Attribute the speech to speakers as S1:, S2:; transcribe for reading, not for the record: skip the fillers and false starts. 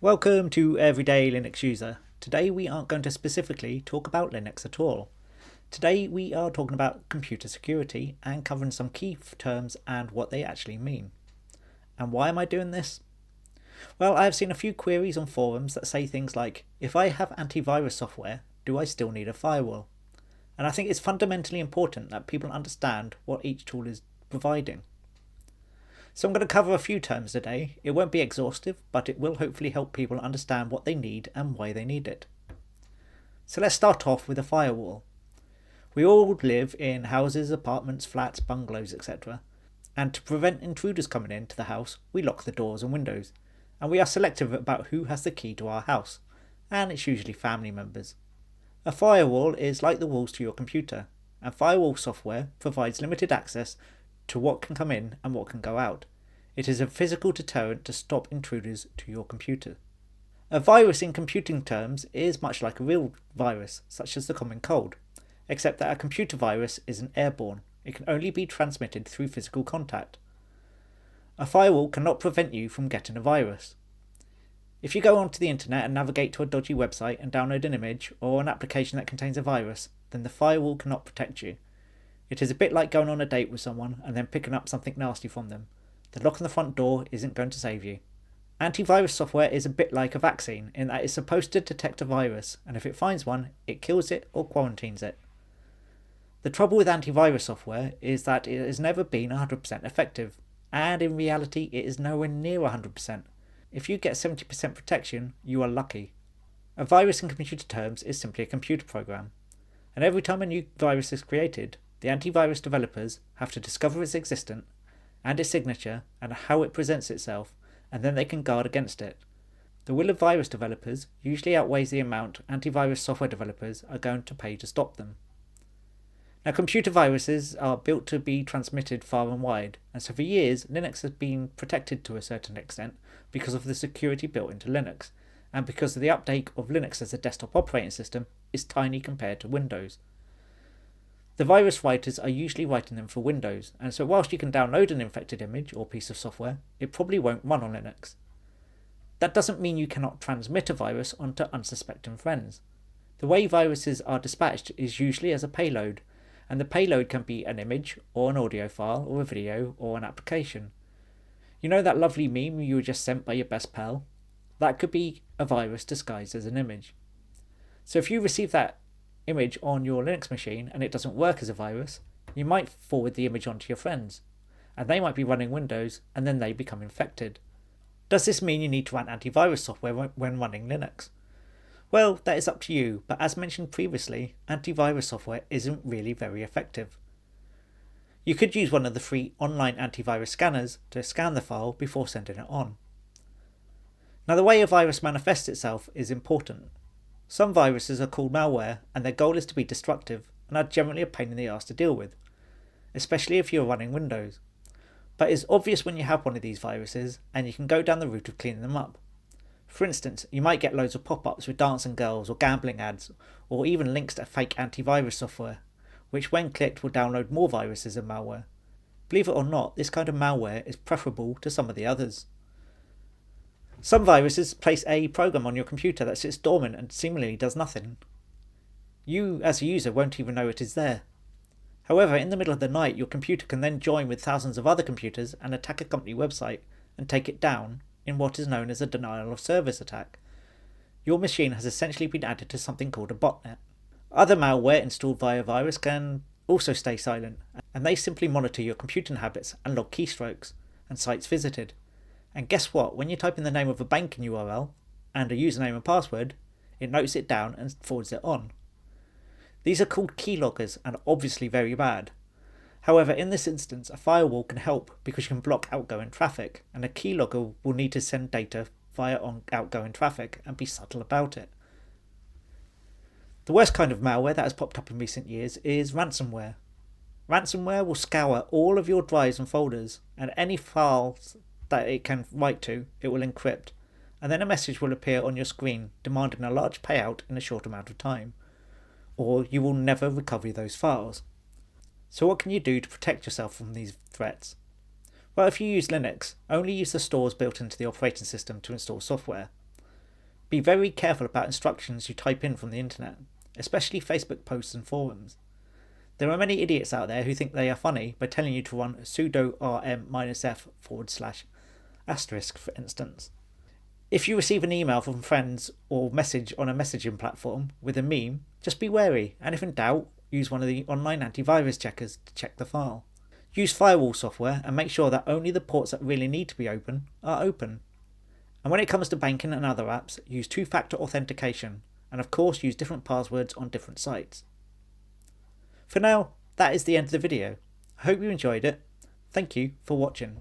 S1: Welcome to Everyday Linux User. Today we aren't going to specifically talk about Linux at all. Today we are talking about computer security and covering some key terms and what they actually mean. And why am I doing this? Well, I have seen a few queries on forums that say things like, if I have antivirus software, do I still need a firewall? And I think it's fundamentally important that people understand what each tool is providing. So I'm going to cover a few terms today. It won't be exhaustive, but it will hopefully help people understand what they need and why they need it. So let's start off with a firewall. We all live in houses, apartments, flats, bungalows, etc. And to prevent intruders coming into the house, we lock the doors and windows. And we are selective about who has the key to our house. And it's usually family members. A firewall is like the walls to your computer. And firewall software provides limited access to what can come in and what can go out. It is a physical deterrent to stop intruders to your computer. A virus in computing terms is much like a real virus, such as the common cold, except that a computer virus isn't airborne. It can only be transmitted through physical contact. A firewall cannot prevent you from getting a virus. If you go onto the internet and navigate to a dodgy website and download an image or an application that contains a virus, then the firewall cannot protect you. It is a bit like going on a date with someone and then picking up something nasty from them. The lock on the front door isn't going to save you. Antivirus software is a bit like a vaccine in that it's supposed to detect a virus, and if it finds one, it kills it or quarantines it. The trouble with antivirus software is that it has never been 100% effective, and in reality it is nowhere near 100%. If you get 70% protection, you are lucky. A virus in computer terms is simply a computer program, and every time a new virus is created, the antivirus developers have to discover its existence and its signature and how it presents itself, and then they can guard against it. The will of virus developers usually outweighs the amount antivirus software developers are going to pay to stop them. Now, computer viruses are built to be transmitted far and wide, and so for years Linux has been protected to a certain extent because of the security built into Linux, and because the uptake of Linux as a desktop operating system is tiny compared to Windows. The virus writers are usually writing them for Windows, and so whilst you can download an infected image or piece of software, it probably won't run on Linux. That doesn't mean you cannot transmit a virus onto unsuspecting friends. The way viruses are dispatched is usually as a payload, and the payload can be an image, or an audio file, or a video, or an application. You know that lovely meme you were just sent by your best pal? That could be a virus disguised as an image. So if you receive that image on your Linux machine and it doesn't work as a virus, you might forward the image onto your friends, and they might be running Windows and then they become infected. Does this mean you need to run antivirus software when running Linux? Well, that is up to you, but as mentioned previously, antivirus software isn't really very effective. You could use one of the free online antivirus scanners to scan the file before sending it on. Now, the way a virus manifests itself is important. Some viruses are called malware, and their goal is to be destructive and are generally a pain in the arse to deal with, especially if you're running Windows. But it's obvious when you have one of these viruses, and you can go down the route of cleaning them up. For instance, you might get loads of pop-ups with dancing girls or gambling ads, or even links to fake antivirus software, which when clicked will download more viruses and malware. Believe it or not, this kind of malware is preferable to some of the others. Some viruses place a program on your computer that sits dormant and seemingly does nothing. You, as a user, won't even know it is there. However, in the middle of the night, your computer can then join with thousands of other computers and attack a company website and take it down in what is known as a denial of service attack. Your machine has essentially been added to something called a botnet. Other malware installed via virus can also stay silent, and they simply monitor your computing habits and log keystrokes and sites visited. And guess what? When you type in the name of a banking URL and a username and password, it notes it down and forwards it on. These are called keyloggers and obviously very bad. However, in this instance, a firewall can help because you can block outgoing traffic, and a keylogger will need to send data via outgoing traffic and be subtle about it. The worst kind of malware that has popped up in recent years is ransomware. Ransomware will scour all of your drives and folders, and any files that it can write to, it will encrypt, and then a message will appear on your screen demanding a large payout in a short amount of time, or you will never recover those files. So what can you do to protect yourself from these threats? Well, if you use Linux, only use the stores built into the operating system to install software. Be very careful about instructions you type in from the internet, especially Facebook posts and forums. There are many idiots out there who think they are funny by telling you to run sudo rm-f /**, for instance. If you receive an email from friends or message on a messaging platform with a meme, just be wary, and if in doubt, use one of the online antivirus checkers to check the file. Use firewall software and make sure that only the ports that really need to be open are open. And when it comes to banking and other apps, use two-factor authentication, and of course use different passwords on different sites. For now, that is the end of the video. I hope you enjoyed it. Thank you for watching.